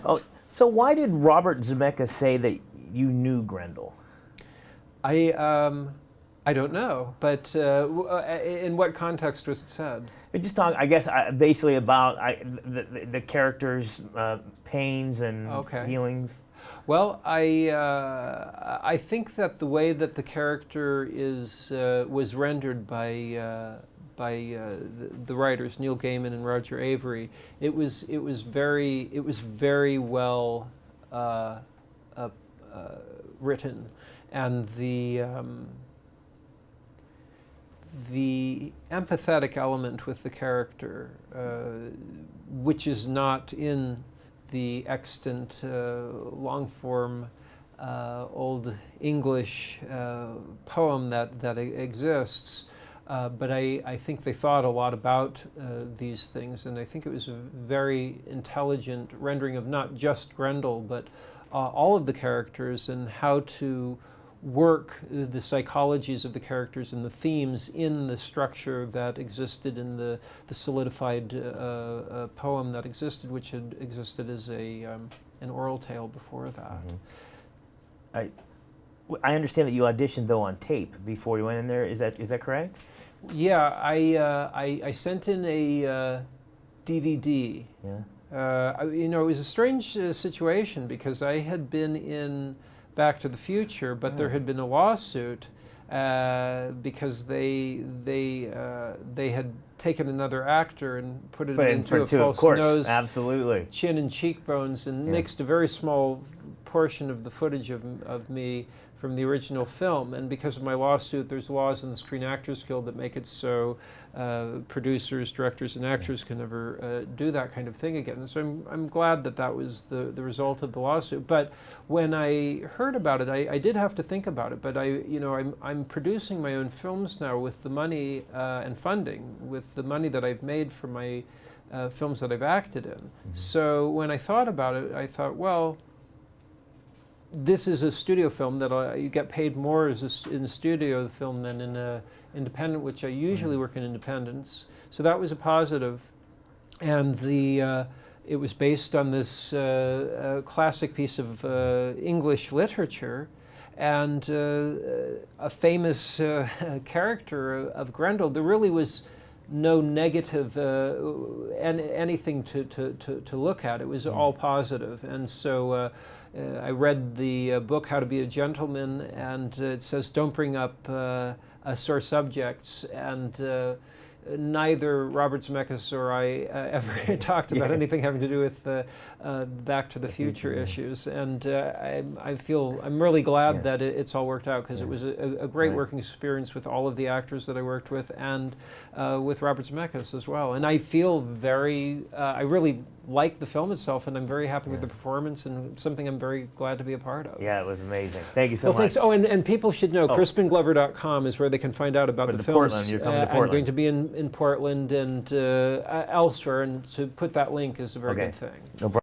Oh, so why did Robert Zemeckis say that you knew Grendel? I don't know, but in what context was it said? We just talk, I guess, basically about the character's pains and Okay. feelings. Well, I think that the way that the character is was rendered by the writers Neil Gaiman and Roger Avery, it was very well written, and the empathetic element with the character, which is not in the extant long-form Old English poem that exists. But I think they thought a lot about these things, and I think it was a very intelligent rendering of not just Grendel, but all of the characters, and how to work the psychologies of the characters and the themes in the structure that existed in the solidified poem that existed, which had existed as an oral tale before that. Mm-hmm. I understand that you auditioned though on tape before you went in there. Is that correct? Yeah, I sent in a DVD. Yeah. It was a strange situation because I had been in Back to the Future, but there had been a lawsuit because they had taken another actor and put it into a false nose, absolutely, chin, and cheekbones, and mixed a very small portion of the footage of me from the original film. And because of my lawsuit, there's laws in the Screen Actors Guild that make it so producers, directors, and actors can never do that kind of thing again. And so I'm glad that that was the result of the lawsuit. But when I heard about it, I did have to think about it. But I'm producing my own films now with the money and funding, with the money that I've made from my films that I've acted in. Mm-hmm. So when I thought about it, I thought, well, this is a studio film that you get paid more as in a studio film than in a independent, which I usually work in independents. So that was a positive. And it was based on this classic piece of English literature, and a famous character of Grendel. There really was no negative anything to look at. It was all positive. And so I read the book How to Be a Gentleman, and it says don't bring up sore subjects, and neither Robert Zemeckis or I ever talked about anything having to do with Back to the Future issues. And I'm really glad that it's all worked out, because it was a great working experience with all of the actors that I worked with, and with Robert Zemeckis as well. And I feel I really like the film itself, and I'm very happy with the performance, and something I'm very glad to be a part of. Yeah, it was amazing. Thank you so much. Thanks. Oh, and people should know, CrispenGlover.com is where they can find out about the films. Portland. You're coming to Portland. I'm going to be in Portland and elsewhere, and to put that link is a very good thing. No problem.